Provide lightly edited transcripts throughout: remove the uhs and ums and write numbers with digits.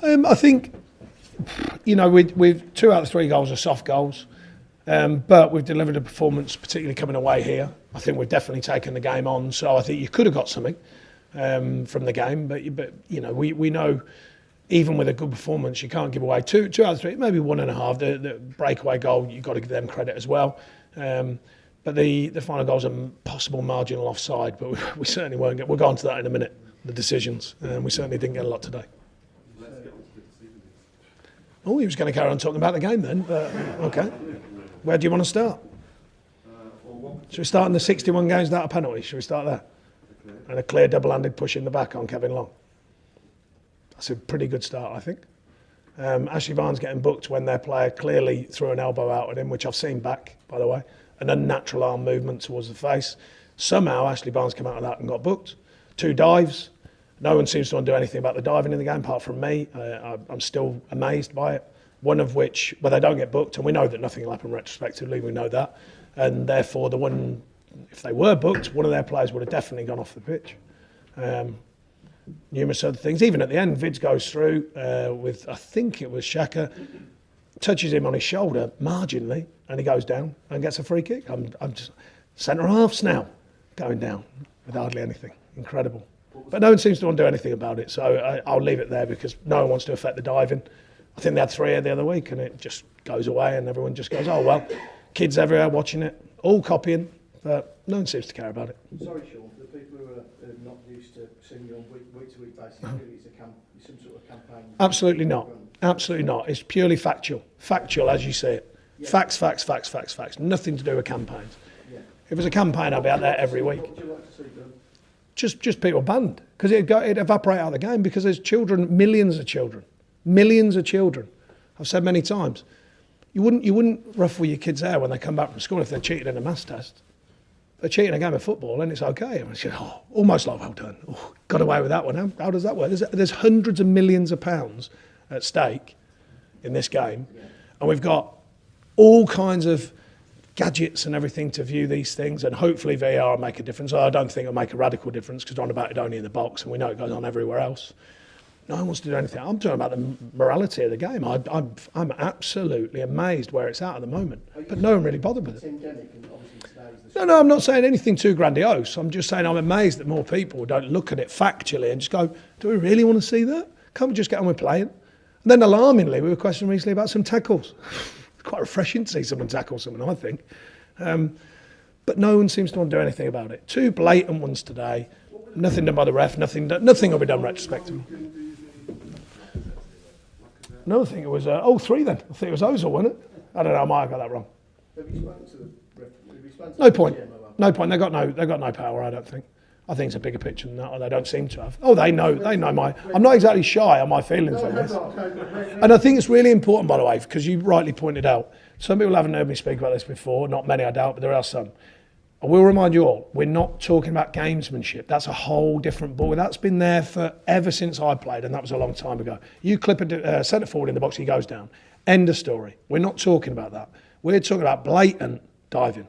I think, with 2 out of 3 goals are soft goals, but we've delivered a performance, particularly coming away here. I think we've definitely taken the game on, so I think you could have got something from the game, but we know even with a good performance, you can't give away 2 out of 3, maybe 1.5. The breakaway goal, you've got to give them credit as well. But the final goal's a possible marginal offside, but we certainly won't get. We'll go on to that in a minute. The decisions, we certainly didn't get a lot today. Oh, he was going to carry on talking about the game then. But, okay, where do you want to start? Should we start in the 61 games without a penalty? Should we start there? And a clear double-handed push in the back on Kevin Long. That's a pretty good start, I think. Ashley Barnes getting booked when their player clearly threw an elbow out at him, which I've seen back, by the way. An unnatural arm movement towards the face. Somehow Ashley Barnes came out of that and got booked. 2 dives. No one seems to want to do anything about the diving in the game apart from me. I'm still amazed by it. One of which, they don't get booked, and we know that nothing will happen retrospectively, we know that. And therefore, if they were booked, one of their players would have definitely gone off the pitch. Numerous other things. Even at the end, Vids goes through with, I think it was Xhaka, touches him on his shoulder marginally, and he goes down and gets a free kick. I'm just centre-halves now going down with hardly anything. Incredible. But no one seems to want to do anything about it, so I'll leave it there because no one wants to affect the diving. I think they had 3 the other week, and it just goes away, and everyone just goes, oh, well, kids everywhere watching it, all copying, but no one seems to care about it. Sorry, Sean, for the people who are not used to seeing you on week-to-week basis, it's some sort of campaign. Absolutely not. Absolutely not. It's purely factual. Factual as you see it. Yeah. Facts. Nothing to do with campaigns. Yeah. If it was a campaign, I'd be out there every week. What would you like to see done? Just people banned, because it'd evaporate out of the game, because there's children, millions of children. I've said many times, you wouldn't ruffle your kids' hair when they come back from school if they're cheated in a maths test. They're cheating a game of football and it's okay. And it's almost like, well done. Oh, got away with that one. How does that work? There's hundreds of millions of pounds at stake in this game, and we've got all kinds of gadgets and everything to view these things, and hopefully VAR will make a difference. I don't think it'll make a radical difference because we're on about it only in the box, and we know it goes on everywhere else. No one wants to do anything. I'm talking about the morality of the game. I'm absolutely amazed where it's at the moment, but no one really bothered with it. No, I'm not saying anything too grandiose. I'm just saying I'm amazed that more people don't look at it factually and just go, do we really want to see that? Can't we just get on with playing? And then alarmingly, we were questioning recently about some tackles. Quite refreshing to see someone tackle someone, I think. But no one seems to want to do anything about it. 2 blatant ones today. Nothing done by the ref. Nothing will be done retrospectively. No, I think it was 3 then. I think it was Ozil, wasn't it? I don't know. I might have got that wrong. Have you spoken to the ref? No point. No point. They got no power, I don't think. I think it's a bigger picture than that, or they don't seem to have. Oh, they know my... I'm not exactly shy on my feelings on this. And I think it's really important, by the way, because you rightly pointed out, some people haven't heard me speak about this before, not many I doubt, but there are some. I will remind you all, we're not talking about gamesmanship. That's a whole different ball. That's been there for ever since I played, and that was a long time ago. You clip a centre forward in the box, he goes down. End of story. We're not talking about that. We're talking about blatant diving.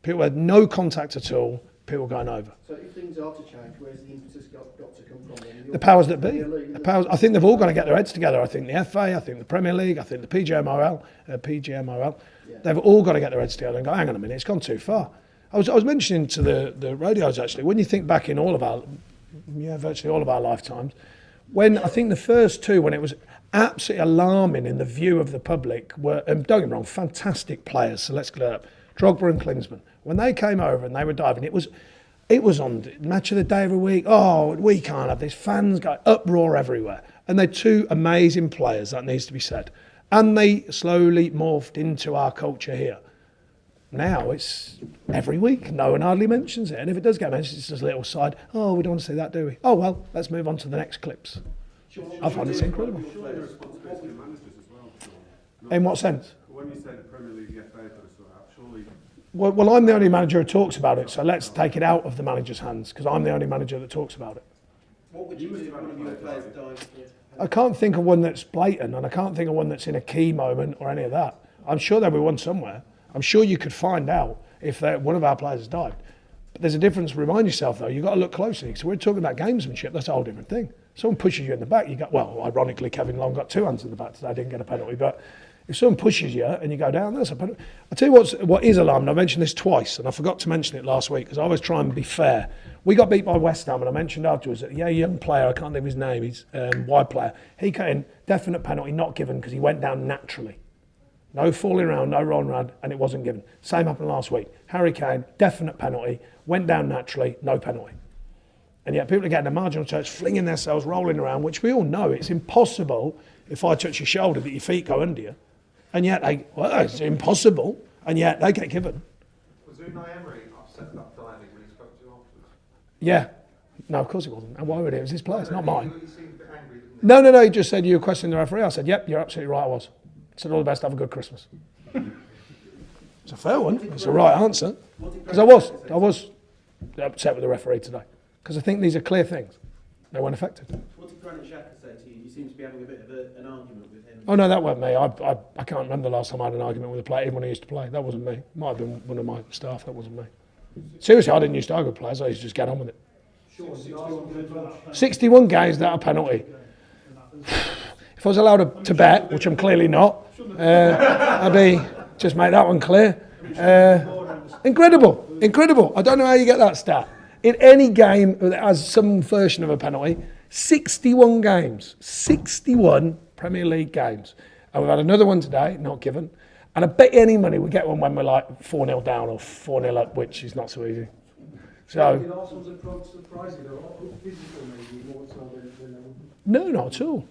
People had no contact at all, people going over. So if things are to change, where's the impetus got to come from? The powers that be. I think they've all got to get their heads together. I think the FA, I think the Premier League, I think the PGMOL. They've all got to get their heads together and go, hang on a minute, it's gone too far. I was mentioning to the radios actually, when you think back in virtually all of our lifetimes, when I think the first 2, when it was absolutely alarming in the view of the public, were, and don't get me wrong, fantastic players, so let's clear up, Drogba and Klinsmann. When they came over and they were diving, it was on Match of the Day every week. Oh, we can't have this. Fans go uproar everywhere. And they're 2 amazing players, that needs to be said. And they slowly morphed into our culture here. Now it's every week. No one hardly mentions it. And if it does get mentioned, it's just a little side. Oh, we don't want to see that, do we? Oh, well, let's move on to the next clips. I find this incredible. In what sense? When you say the Premier League, the FA, surely... Well, I'm the only manager who talks about it, so let's take it out of the manager's hands, because I'm the only manager that talks about it. What would you do if one of your players died? I can't think of one that's blatant, and I can't think of one that's in a key moment or any of that. I'm sure there'll be one somewhere. I'm sure you could find out if one of our players has died. But there's a difference. Remind yourself, though, you've got to look closely. So we're talking about gamesmanship. That's a whole different thing. Someone pushes you in the back, you go, well, ironically, Kevin Long got 2 hands in the back today, didn't get a penalty, but if someone pushes you and you go down, that's a penalty. I'll tell you what is alarming. I mentioned this twice, and I forgot to mention it last week because I always try and be fair. We got beat by West Ham, and I mentioned afterwards that, young player, I can't think of his name, he's wide player. He got in, definite penalty, not given because he went down naturally. No falling around, no rolling around, and it wasn't given. Same happened last week. Harry Kane, definite penalty, went down naturally, no penalty. And yet people are getting a marginal touch, flinging themselves, rolling around, which we all know it's impossible if I touch your shoulder that your feet go under you. And yet it's impossible, and yet they get given. Was Unai Emery upset about diving when he spoke to you afterwards? Yeah. No, of course it wasn't. And why would it? It was his players, not mine. He seemed a bit angry, didn't he? No, he just said you were questioning the referee. I said, yep, you're absolutely right, I was. I said, all the best, have a good Christmas. It's a fair one. It's the right answer. Because I was upset with the referee today. Because I think these are clear things. They weren't affected. What did Granit Xhaka say to you? You seem to be having a bit of an argument with him. Oh, no, that wasn't me. I can't remember the last time I had an argument with a player, even when I used to play. That wasn't me. Might have been one of my staff. That wasn't me. Seriously, I didn't used to argue with players. I used to just get on with it. 61 games without a penalty. If I was allowed to bet, which I'm clearly not, I'd be, just make that one clear. Incredible. I don't know how you get that stat. In any game that has some version of a penalty, 61 games. 61 Premier League games. And we've had another one today, not given. And I bet you any money we get one when we're like 4-0 down or 4-0 up, which is not so easy. So, Did Arsenal's approach surprise you? Physical maybe more so than no, not at all.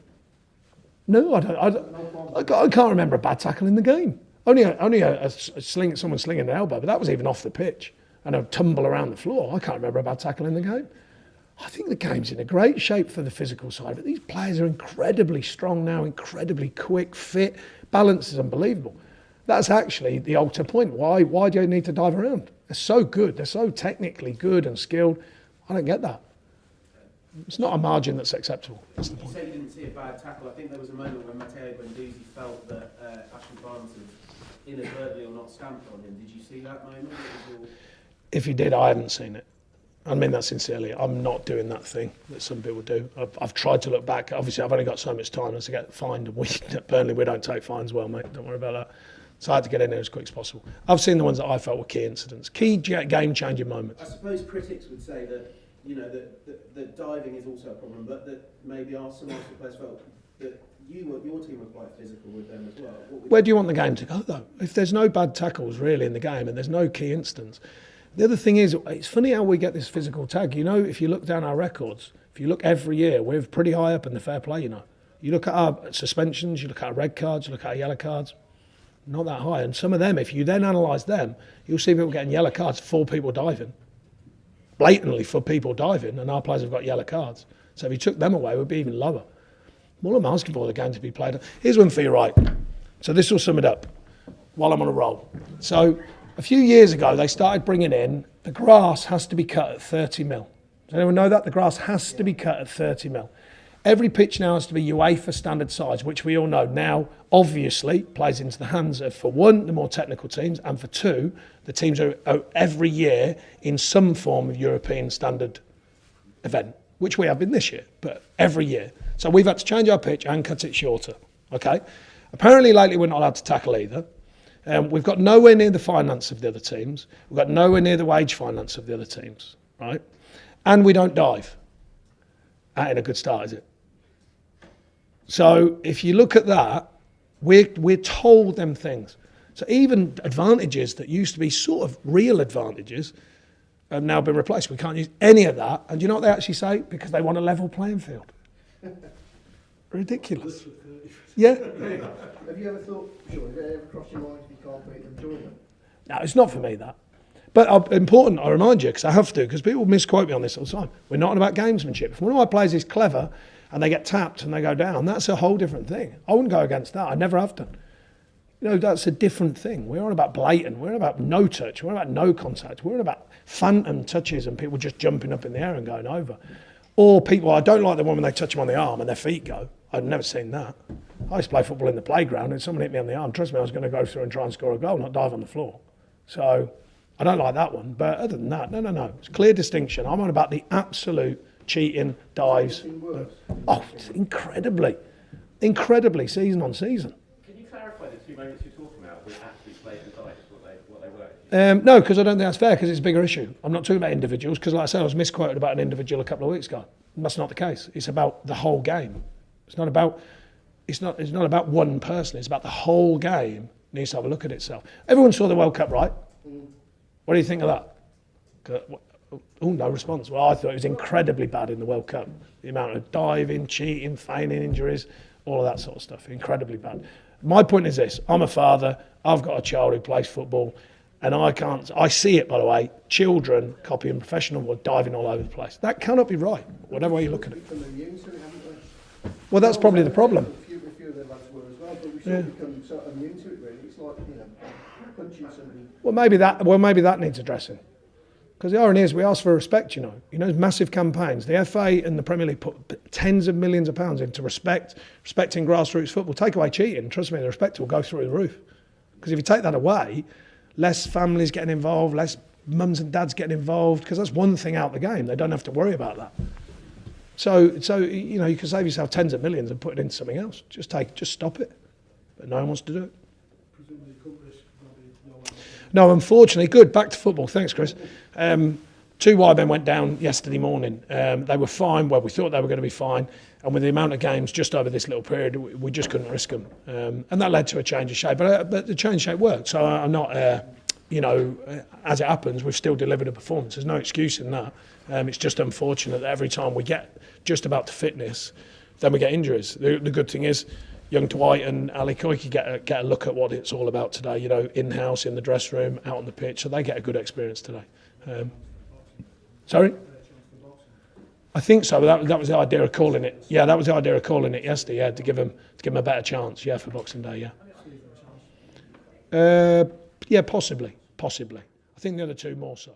No, I can't remember a bad tackle in the game. Only someone slinging an elbow, but that was even off the pitch. And a tumble around the floor. I can't remember a bad tackle in the game. I think the game's in a great shape for the physical side, but these players are incredibly strong now, incredibly quick, fit, balance is unbelievable. That's actually the ultimate point. Why do you need to dive around? They're so good, they're so technically good and skilled. I don't get that. It's not a margin that's acceptable. That's the point. You said you didn't see a bad tackle. I think there was a moment when Matteo Guendouzi felt that Ashley Barnes had inadvertently or not stamped on him. Did you see that moment? If he did, I haven't seen it. I mean that sincerely. I'm not doing that thing that some people do. I've tried to look back. Obviously, I've only got so much time as to get fined. And at Burnley, we don't take fines well, mate. Don't worry about that. So I had to get in there as quick as possible. I've seen the ones that I felt were key incidents, key game-changing moments. I suppose critics would say that, that diving is also a problem, but that maybe some Arsenal players felt that your team were quite physical with them as well. Where do you want the game to go, though? If there's no bad tackles really in the game and there's no key incidents. The other thing is, it's funny how we get this physical tag. If you look down our records, if you look every year, we're pretty high up in the fair play, You look at our suspensions, you look at our red cards, you look at our yellow cards, not that high. And some of them, if you then analyse them, you'll see people getting yellow cards for people diving. Blatantly for people diving, and our players have got yellow cards. So if you took them away, it would be even lower. All I'm asking for the game to be played. Here's one for you, right? So this will sum it up while I'm on a roll. So a few years ago, they started bringing in the grass has to be cut at 30 mil. Does anyone know that? The grass has to be cut at 30 mil. Every pitch now has to be UEFA standard size, which we all know now obviously plays into the hands of, for one, the more technical teams, and for two, the teams are every year in some form of European standard event, which we have been this year, but every year. So we've had to change our pitch and cut it shorter, okay? Apparently lately we're not allowed to tackle either. We've got nowhere near the finance of the other teams. We've got nowhere near the wage finance of the other teams, right? And we don't dive. That ain't a good start, is it? So if you look at that, we're told them things. So even advantages that used to be sort of real advantages have now been replaced. We can't use any of that. And do you know what they actually say? Because they want a level playing field. Ridiculous. Yeah. Have you ever thought, sure, have it ever crossed your mind if you can't beat them, join them? No, it's not for me, that. But important, I remind you, because I have to, because people misquote me on this all the time. We're not about gamesmanship. If one of my players is clever and they get tapped and they go down, that's a whole different thing. I wouldn't go against that. I never have done. That's a different thing. We're on about blatant. We're on about no touch. We're on about no contact. We're on about phantom touches and people just jumping up in the air and going over. Or people, I don't like the one when they touch them on the arm and their feet go. I've never seen that. I used to play football in the playground and someone hit me on the arm. Trust me, I was going to go through and try and score a goal, not dive on the floor. So I don't like that one. But other than that, no. It's clear distinction. I'm on about the absolute cheating, dives. Anything worse? Oh, it's incredibly, season on season. Can you clarify the 2 moments you're talking about with actually players and Dyche, what they were? No, because I don't think that's fair, because it's a bigger issue. I'm not talking about individuals, because like I said, I was misquoted about an individual a couple of weeks ago. That's not the case. It's about the whole game. It's not about one person. It's about the whole game needs to have a look at itself. Everyone saw the World Cup, right? What do you think of that? Oh, no response. Well, I thought it was incredibly bad in the World Cup. The amount of diving, cheating, feigning injuries, all of that sort of stuff. Incredibly bad. My point is this. I'm a father. I've got a child who plays football. And I see it, by the way, children copying professional or diving all over the place. That cannot be right, whatever way you look at it. Become immune to it, haven't we? Well, that's probably the problem. A few of the lads were as well, but we sort of become sort of immune to it, really. It's like, punching somebody. Well, maybe that needs addressing. Because the irony is, we ask for respect, there's massive campaigns. The FA and the Premier League put tens of millions of pounds into respecting grassroots football. Take away cheating, trust me, the respect will go through the roof. Because if you take that away, less families getting involved, less mums and dads getting involved, because that's one thing out the game. They don't have to worry about that. So you can save yourself tens of millions and put it into something else. Just stop it. But no one wants to do it. Presumably could risk probably No, unfortunately, good. Back to football. Thanks, Chris. 2 wide men went down yesterday morning. They were fine. Well, we thought they were going to be fine. And with the amount of games just over this little period, we just couldn't risk them. And that led to a change of shape. But the change of shape worked. So I'm not, as it happens, we've still delivered a performance. There's no excuse in that. It's just unfortunate that every time we get just about to fitness, then we get injuries. The good thing is, young Dwight and Ali Koike get a look at what it's all about today, in-house, in the dressing room, out on the pitch, so they get a good experience today. Sorry? I think so. That was the idea of calling it. Yeah, that was the idea of calling it yesterday. Yeah, to give them a better chance. Yeah, for Boxing Day. Yeah. Yeah, possibly. I think the other two more so.